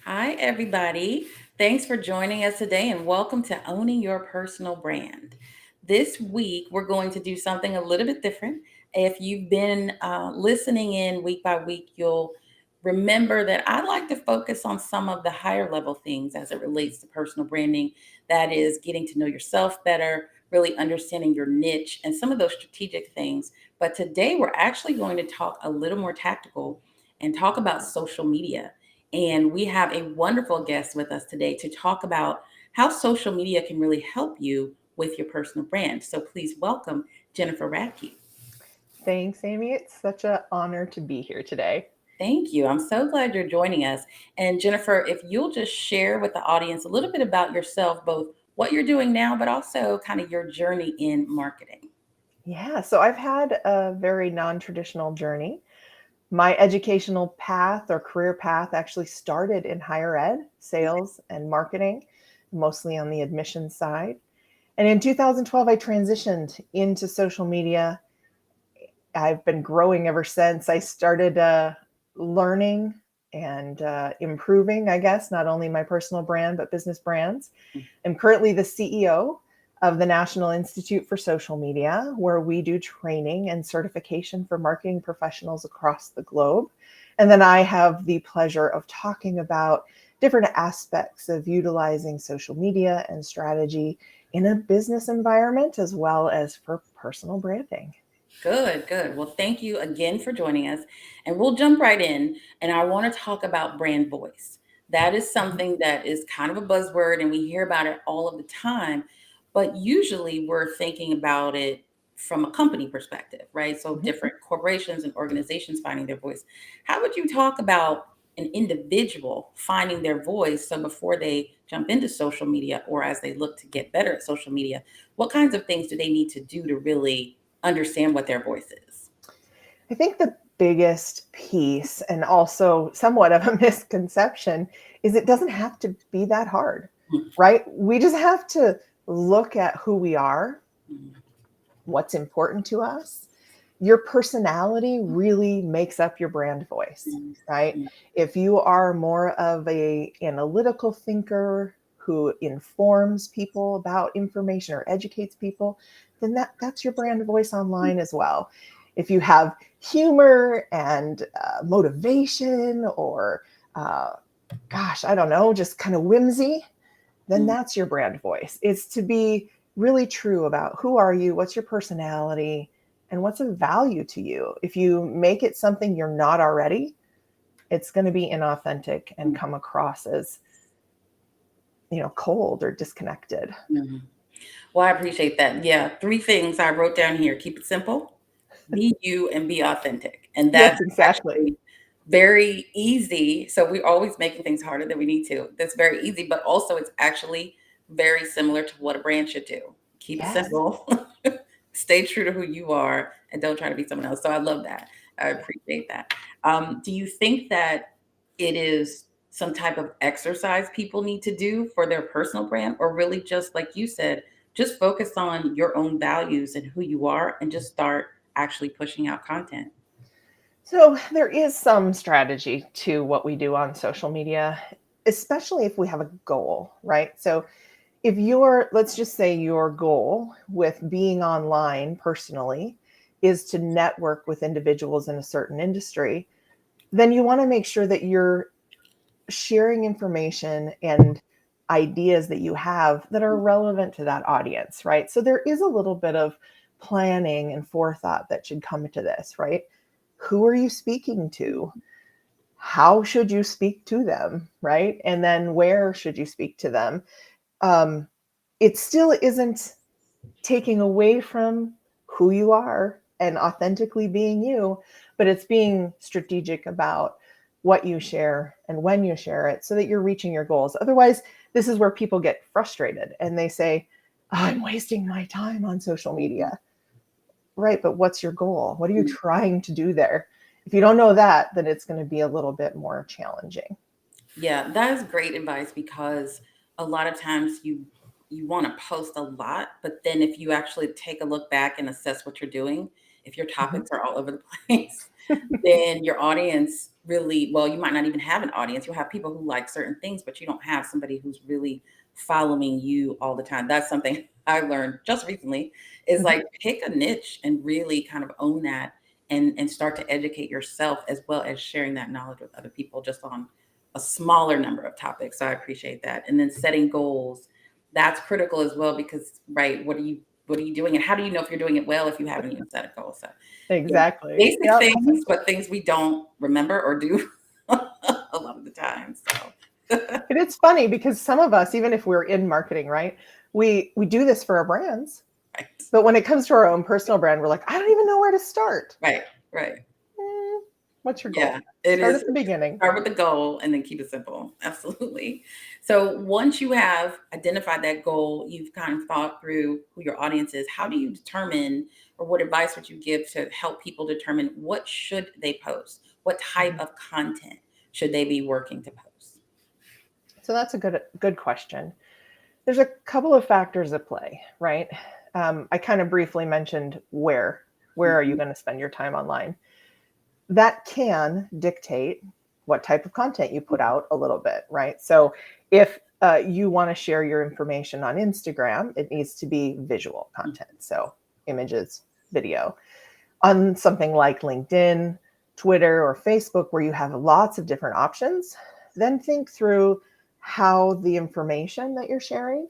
Hi, everybody. Thanks for joining us today and welcome to Owning Your Personal Brand. This week, we're going to do something a little bit different. If you've been listening in week by week, you'll remember that I like to focus on some of the higher level things as it relates to personal branding. That is, getting to know yourself better, really understanding your niche, and some of those strategic things. But today, we're actually going to talk a little more tactical and talk about social media. And we have a wonderful guest with us today to talk about how social media can really help you with your personal brand. So please welcome Jennifer Radke. Thanks, Amy. It's such an honor to be here today. Thank you. I'm so glad you're joining us. And Jennifer, if you'll just share with the audience a little bit about yourself, both what you're doing now, but also kind of your journey in marketing. Yeah, so I've had a very non traditional journey. My educational path or career path actually started in higher ed, sales, and marketing, mostly on the admissions side. And in 2012, I transitioned into social media. I've been growing ever since. I started learning and improving, I guess, not only my personal brand, but business brands. I'm currently the CEO of the National Institute for Social Media, where we do training and certification for marketing professionals across the globe. And then I have the pleasure of talking about different aspects of utilizing social media and strategy in a business environment as well as for personal branding. Good, good. Well, thank you again for joining us. And we'll jump right in. And I want to talk about brand voice. That is something that is kind of a buzzword, and we hear about it all of the time. But usually we're thinking about it from a company perspective, right? So Mhm. different corporations and organizations finding their voice. How would you talk about an individual finding their voice? So before they jump into social media or as they look to get better at social media, what kinds of things do they need to do to really understand what their voice is? I think the biggest piece, and also somewhat of a misconception, is it doesn't have to be that hard, Mhm, right? We just have to look at who we are, mhm, what's important to us. Your personality really makes up your brand voice, mhm, right? mhm, If you are more of a analytical thinker who informs people about information or educates people, then that's your brand voice online as well. If you have humor and motivation or gosh, I don't know, just kind of whimsy, then mhm. that's your brand voice. It's to be really true about who are you, what's your personality, and what's of value to you. If you make it something you're not already, it's going to be inauthentic and come across as, cold or disconnected. Mhm. Well, I appreciate that. Yeah, 3 things I wrote down here. Keep it simple, be you, and be authentic. And that's Yes, exactly. actually very easy. So we're always making things harder than we need to. That's very easy, but also it's actually very similar to what a brand should do. Keep it Yes. simple, stay true to who you are, and don't try to be someone else. So I love that. I appreciate that. Do you think that it is some type of exercise people need to do for their personal brand, or really just like you said, just focus on your own values and who you are and just start actually pushing out content? So there is some strategy to what we do on social media, especially if we have a goal, right? So if let's just say your goal with being online personally is to network with individuals in a certain industry, then you want to make sure that you're sharing information and ideas that you have that are relevant to that audience, right? So there is a little bit of planning and forethought that should come to this, right? Who are you speaking to? How should you speak to them, right? And then where should you speak to them? Um, it still isn't taking away from who you are and authentically being you, but it's being strategic about what you share and when you share it so that you're reaching your goals. Otherwise, this is where people get frustrated and they say, "Oh, I'm wasting my time on social media." Right, but what's your goal? What are you trying to do there? If you don't know that, then it's going to be a little bit more challenging. Yeah, that is great advice because a lot of times you want to post a lot, but then if you actually take a look back and assess what you're doing, if your Mhm. topics are all over the place, then your audience really, well, you might not even have an audience. You'll have people who like certain things, but you don't have somebody who's really following you all the time. That's something I learned just recently is Mhm. like pick a niche and really kind of own that and start to educate yourself as well as sharing that knowledge with other people just on a smaller number of topics. So I appreciate that. And then setting goals, that's critical as well because right, what are you doing and how do you know if you're doing it well if you haven't even set a goal? So yeah, Exactly. basic Yep. things, but things we don't remember or do a lot of the time. So And it's funny because some of us, even if we're in marketing, right, we do this for our brands, right, but when it comes to our own personal brand, we're like, I don't even know where to start. right, right. Mm, what's your Yeah, goal? it Start is. at the beginning. Start with the goal and then keep it simple. Absolutely. So once you have identified that goal, you've kind of thought through who your audience is. How do you determine, or what advice would you give to help people determine what should they post? What type Mhm. of content should they be working to post? So that's a good question. There's a couple of factors at play, right? I kind of briefly mentioned where are you Mhm. going to spend your time online? That can dictate what type of content you put out a little bit, right? So if you want to share your information on Instagram, it needs to be visual content. So images, video. On something like LinkedIn, Twitter, or Facebook, where you have lots of different options, then think through how the information that you're sharing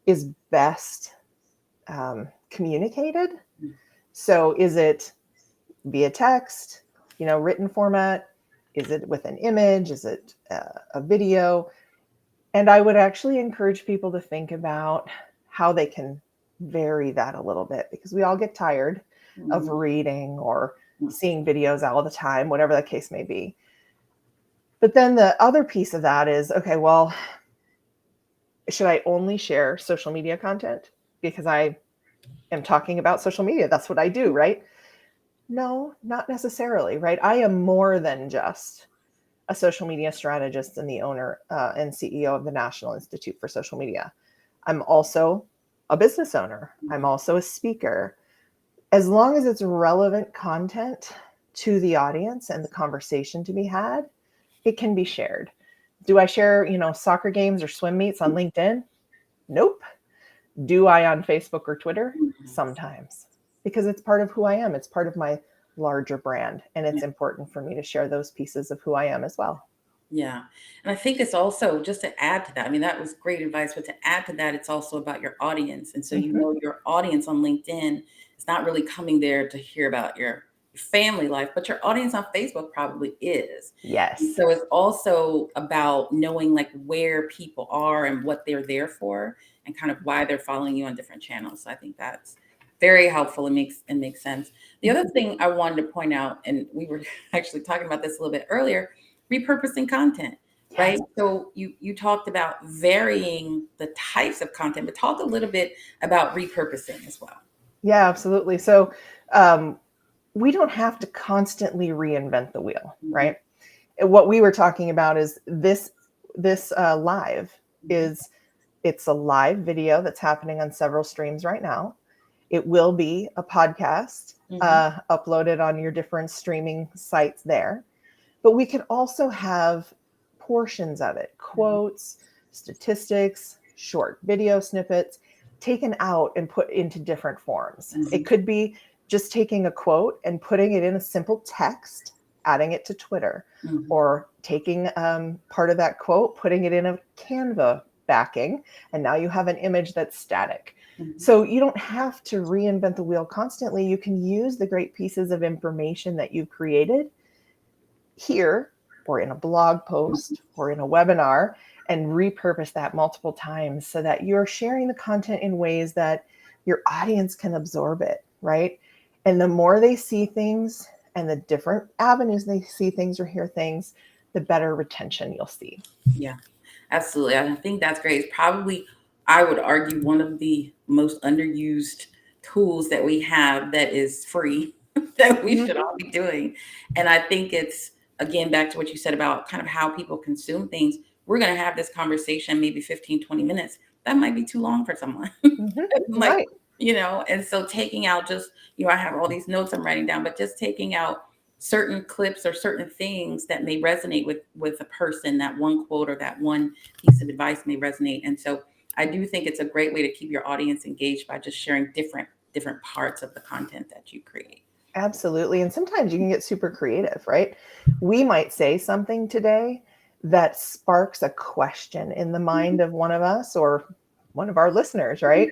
is best communicated. So is it via text, written format? Is it with an image? Is it a video? And I would actually encourage people to think about how they can vary that a little bit because we all get tired of Mhm. reading or seeing videos all the time, whatever the case may be. But then the other piece of that is okay, well, should I only share social media content because I am talking about social media? That's what I do, right? No, not necessarily, right? I am more than just a social media strategist and the owner and CEO of the National Institute for Social Media. I'm also a business owner. I'm also a speaker. As long as it's relevant content to the audience and the conversation to be had, it can be shared. Do I share, soccer games or swim meets on LinkedIn? Nope. Do I on Facebook or Twitter? Sometimes, because it's part of who I am. It's part of my larger brand. And Yeah. it's important for me to share those pieces of who I am as well. Yeah. And I think it's also just to add to that. I mean, that was great advice, but to add to that, it's also about your audience. And so you Mhm. know your audience on LinkedIn is not really coming there to hear about your family life, but your audience on Facebook probably is. And Yes. so it's also about knowing like where people are and what they're there for and kind of why they're following you on different channels. So I think that's very helpful. It makes sense. The other Mhm. thing I wanted to point out, and we were actually talking about this a little bit earlier, repurposing content, right? Yes. So you talked about varying the types of content, but talk a little bit about repurposing as well. Yeah, absolutely. So um, we don't have to constantly reinvent the wheel, Mhm, right? What we were talking about is this live mhm, is it's a live video that's happening on several streams right now. It will be a podcast mhm, uploaded on your different streaming sites there. But we can also have portions of it, mhm, quotes, statistics, short video snippets taken out and put into different forms. It mhm, could be just taking a quote and putting it in a simple text, adding it to Twitter, mhm, or taking part of that quote, putting it in a Canva backing, and now you have an image that's static. mhm, So you don't have to reinvent the wheel constantly. You can use the great pieces of information that you've created here or in a blog mhm. post or in a webinar and repurpose that multiple times so that you're sharing the content in ways that your audience can absorb it, right? And the more they see things and the different avenues they see things or hear things, the better retention you'll see. Yeah, absolutely. I think that's great. It's probably, I would argue, one of the most underused tools that we have that is free that we should Mhm. all be doing. And I think it's, again, back to what you said about kind of how people consume things. We're going to have this conversation maybe 15, 20 minutes. That might be too long for someone. Mhm. Like, Right. and so taking out just, I have all these notes I'm writing down, but just taking out certain clips or certain things that may resonate with a person. That one quote or that one piece of advice may resonate. And so I do think it's a great way to keep your audience engaged by just sharing different parts of the content that you create. Absolutely. And sometimes you can get super creative, right? We might say something today that sparks a question in the mind of one of us or one of our listeners, right?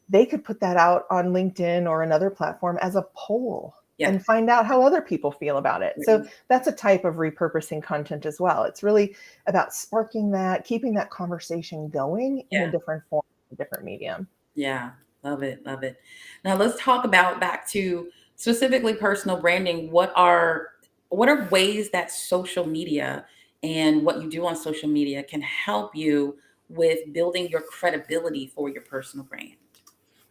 They could put that out on LinkedIn or another platform as a poll Yeah. and find out how other people feel about it. So that's a type of repurposing content as well. It's really about sparking that, keeping that conversation going in a Yeah. different form, a different medium. Yeah, love it, love it. Now let's talk about back to specifically personal branding. What are ways that social media and what you do on social media can help you with building your credibility for your personal brand?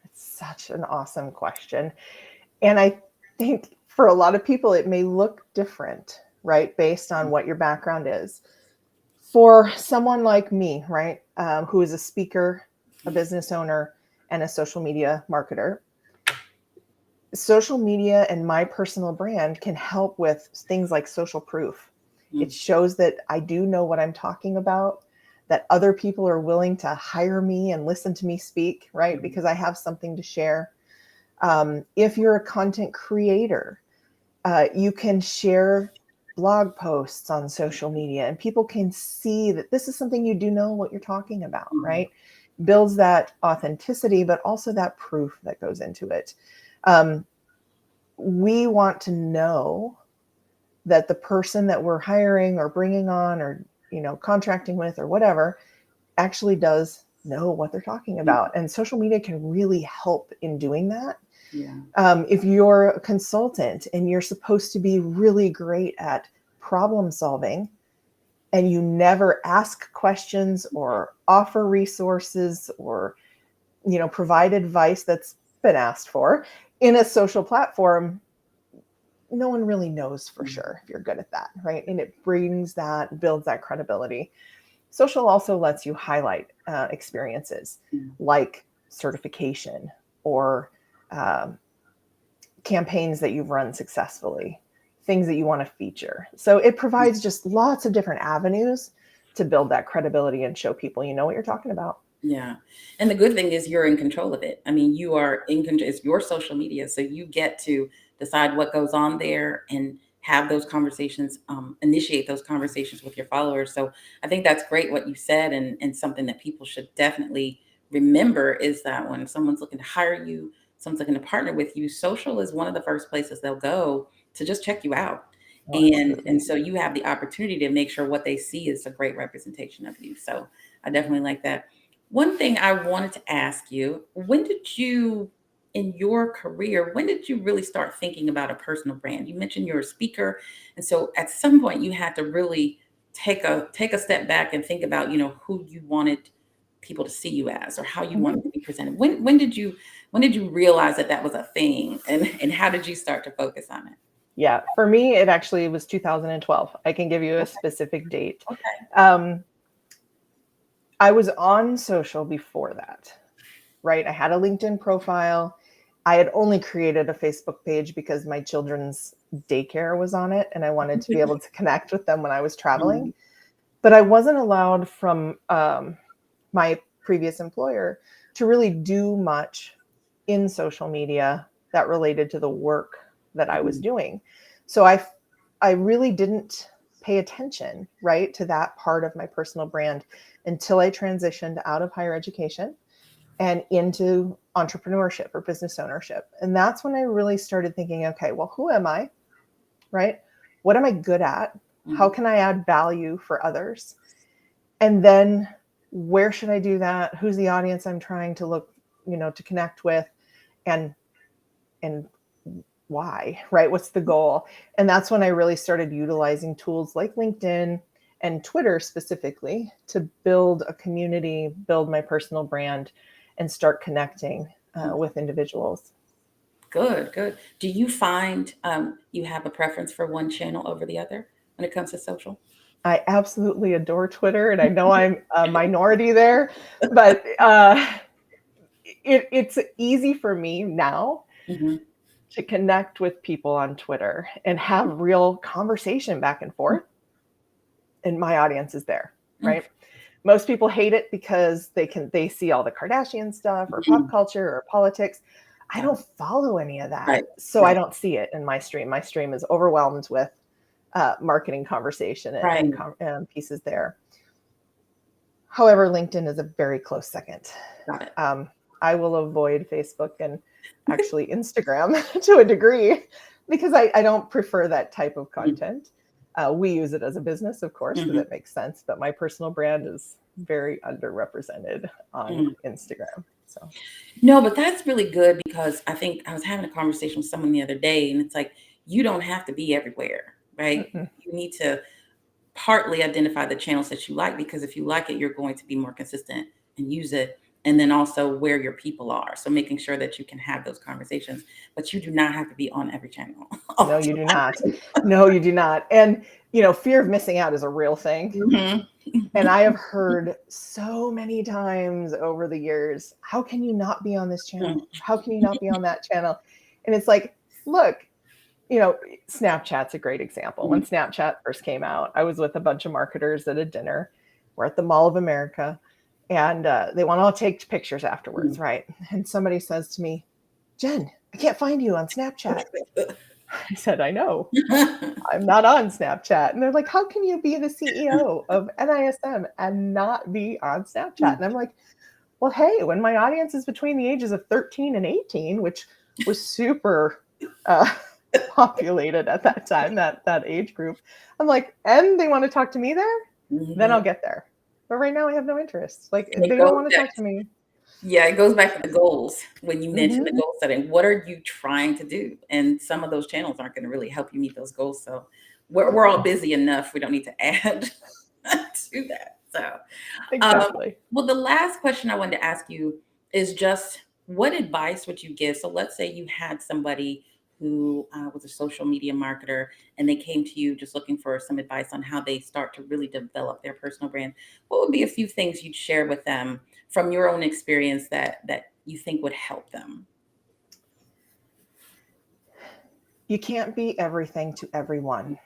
It's such an awesome question. And I think for a lot of people, it may look different, right? Based on what your background is. For someone like me, right, who is a speaker, a business owner, and a social media marketer, social media and my personal brand can help with things like social proof. It Mm. shows that I do know what I'm talking about, that other people are willing to hire me and listen to me speak, right? Because I have something to share. If you're a content creator, you can share blog posts on social media and people can see that this is something you do know what you're talking about, Mhm. right? Builds that authenticity, but also that proof that goes into it. Um, we want to know that the person that we're hiring or bringing on or contracting with or whatever actually does know what they're talking Yeah. about, and social media can really help in doing that. Yeah. If you're a consultant and you're supposed to be really great at problem solving and you never ask questions or offer resources or provide advice that's been asked for in a social platform, no one really knows for sure if you're good at that, right? And it builds that credibility. Social also lets you highlight experiences Mm. like certification or um, campaigns that you've run successfully, things that you want to feature. So it provides just lots of different avenues to build that credibility and show people you know what you're talking about. Yeah. And the good thing is you're in control of it. I mean, you are in control. It's your social media. So you get to decide what goes on there and have those conversations, initiate those conversations with your followers. So I think that's great what you said. And something that people should definitely remember is that when someone's looking to hire you, someone's looking to partner with you, social is one of the first places they'll go to just check you out. Oh, And absolutely. so you have the opportunity to make sure what they see is a great representation of you. So I definitely like that. One thing I wanted to ask you, in your career, when did you really start thinking about a personal brand? You mentioned you're a speaker. And so at some point you had to really take a step back and think about, who you wanted people to see you as or how you Mhm. wanted to be presented. When did you realize that that was a thing and how did you start to focus on it? Yeah, for me, it actually was 2012. I can give you a Okay. specific date. Okay. Um, I was on social before that, right? I had a LinkedIn profile. I had only created a Facebook page because my children's daycare was on it and I wanted to be able to connect with them when I was traveling. Mhm. But I wasn't allowed from my previous employer to really do much in social media that related to the work that I was Mhm. doing. So I really didn't pay attention, right, to that part of my personal brand until I transitioned out of higher education and into entrepreneurship or business ownership. And that's when I really started thinking, okay, well, who am I? Right? What am I good at? How Mhm. can I add value for others? And then where should I do that? Who's the audience I'm trying to to connect with, and and why, right? What's the goal? And that's when I really started utilizing tools like LinkedIn and Twitter specifically to build a community, build my personal brand, and start connecting with individuals. Good, good. Do you find you have a preference for one channel over the other when it comes to social? I absolutely adore Twitter, and I know I'm a minority there, but it's easy for me now Mhm. to connect with people on Twitter and have real conversation back and forth. And my audience is there, right? Most people hate it because they see all the Kardashian stuff or pop culture or politics. I don't follow any of that. Right. So I don't see it in my stream. My stream is overwhelmed with marketing conversation and pieces there. However, LinkedIn is a very close second. Got it. I will avoid Facebook and actually Instagram to a degree because I don't prefer that type of content. We use it as a business, of course, because it makes sense. But my personal brand is very underrepresented on Instagram. So No, but that's really good because I think I was having a conversation with someone the other day, and it's like, you don't have to be everywhere, right? You need to partly identify the channels that you like, because if you like it, you're going to be more consistent and use it. And then also where your people are. So making sure that you can have those conversations, but you do not have to be on every channel. No, you do not. No, you do not. And, fear of missing out is a real thing. And I have heard so many times over the years, how can you not be on this channel? How can you not be on that channel? And it's like, look, Snapchat's a great example. When Snapchat first came out, I was with a bunch of marketers at a dinner. We're at the Mall of America, and they want to all take pictures afterwards, right? And somebody says to me, Jen, I can't find you on Snapchat. I said, I know. I'm not on Snapchat. And they're like, how can you be the CEO of NISM and not be on Snapchat? And I'm like, well, hey, when my audience is between the ages of 13 and 18, which was super populated at that time, that age group, I'm like, and they want to talk to me there, then I'll get there. But right now I have no interest. Like, they don't want to talk to me. Yeah, it goes back to the goals. When you mentioned the goal setting, what are you trying to do? And some of those channels aren't going to really help you meet those goals. So we're all busy enough. We don't need to add to that. So exactly. Well, the last question I wanted to ask you is just, what advice would you give? So let's say you had somebody who was a social media marketer, and they came to you just looking for some advice on how they start to really develop their personal brand. What would be a few things you'd share with them from your own experience that you think would help them? You can't be everything to everyone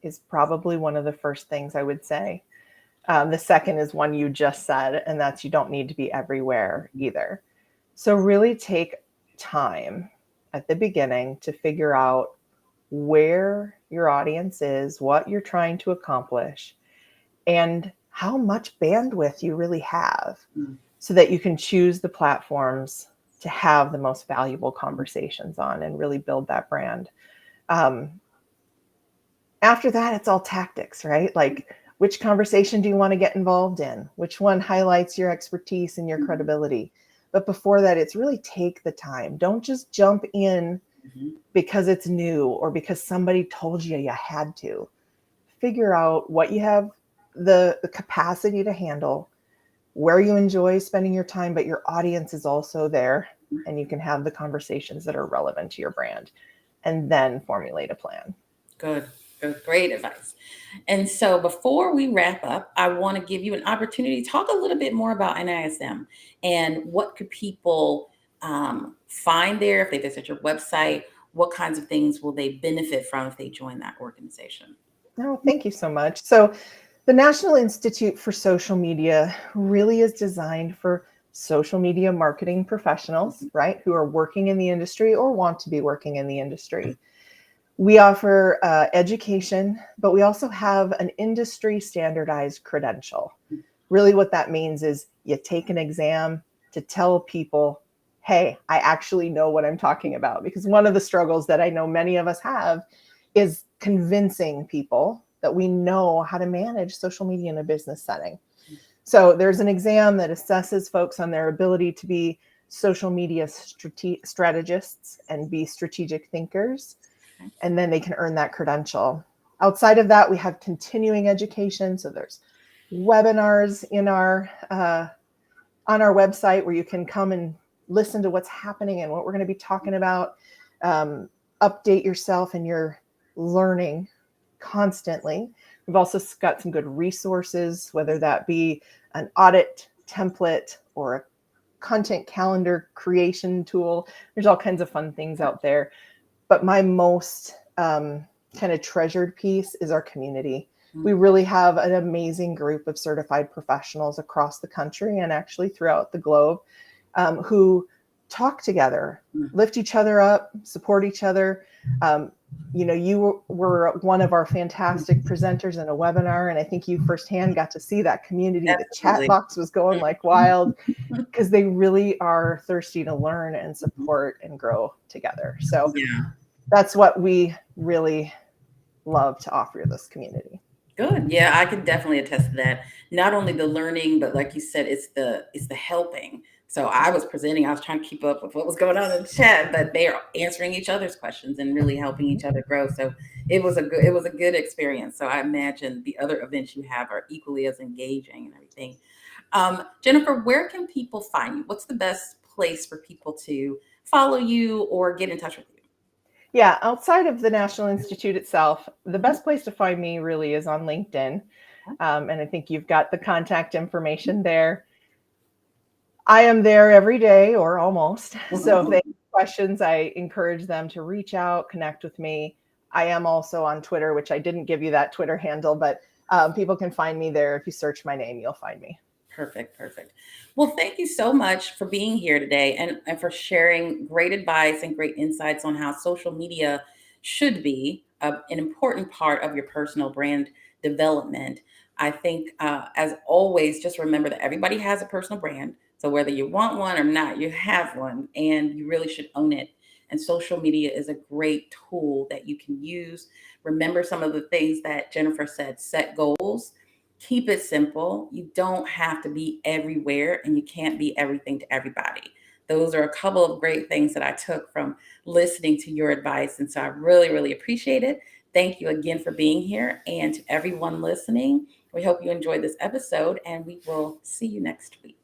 is probably one of the first things I would say. The second is one you just said, and that's you don't need to be everywhere either. So really take time at the beginning to figure out where your audience is, what you're trying to accomplish, and how much bandwidth you really have so that you can choose the platforms to have the most valuable conversations on and really build that brand. After that, it's all tactics, right? Like, which conversation do you want to get involved in? Which one highlights your expertise and your credibility? But before that, it's really take the time. Don't just jump in because it's new or because somebody told you you had to. Figure out what you have the capacity to handle, where you enjoy spending your time, but your audience is also there, and you can have the conversations that are relevant to your brand, and then formulate a plan. Good. Great advice. And so before we wrap up, I want to give you an opportunity to talk a little bit more about NISM and what could people find there if they visit your website. What kinds of things will they benefit from if they join that organization? Oh, thank you so much. So the National Institute for Social Media really is designed for social media marketing professionals, right, who are working in the industry or want to be working in the industry. We offer education, but we also have an industry standardized credential. Really what that means is you take an exam to tell people, hey, I actually know what I'm talking about. Because one of the struggles that I know many of us have is convincing people that we know how to manage social media in a business setting. So there's an exam that assesses folks on their ability to be social media strategists and be strategic thinkers. And then they can earn that credential. Outside of that, we have continuing education. So there's webinars in our on our website where you can come and listen to what's happening and what we're going to be talking about. Update yourself and your learning constantly. We've also got some good resources, whether that be an audit template or content calendar creation tool. There's all kinds of fun things out there. But my most kind of treasured piece is our community. We really have an amazing group of certified professionals across the country and actually throughout the globe who talk together, lift each other up, support each other. You were one of our fantastic presenters in a webinar, and I think you firsthand got to see that community. The chat Absolutely. box was going like wild because they really are thirsty to learn and support and grow together. So Yeah. that's what we really love to offer this community. Good. Yeah, I can definitely attest to that. Not only the learning, but like you said, it's the helping. So I was presenting, I was trying to keep up with what was going on in the chat, but they are answering each other's questions and really helping each other grow. So it was a good experience. So I imagine the other events you have are equally as engaging and everything. Jennifer, where can people find you? What's the best place for people to follow you or get in touch with you? Yeah, outside of the National Institute itself, the best place to find me really is on LinkedIn. And I think you've got the contact information there. I am there every day or almost. So if they have questions, I encourage them to reach out, connect with me. I am also on Twitter, which I didn't give you that Twitter handle, but people can find me there. If you search my name, you'll find me. Perfect, perfect. Well, thank you so much for being here today and for sharing great advice and great insights on how social media should be an important part of your personal brand development. I think, as always, just remember that everybody has a personal brand. So whether you want one or not, you have one and you really should own it. And social media is a great tool that you can use. Remember some of the things that Jennifer said: set goals, keep it simple. You don't have to be everywhere and you can't be everything to everybody. Those are a couple of great things that I took from listening to your advice. And so I really, really appreciate it. Thank you again for being here. And to everyone listening, we hope you enjoyed this episode and we will see you next week.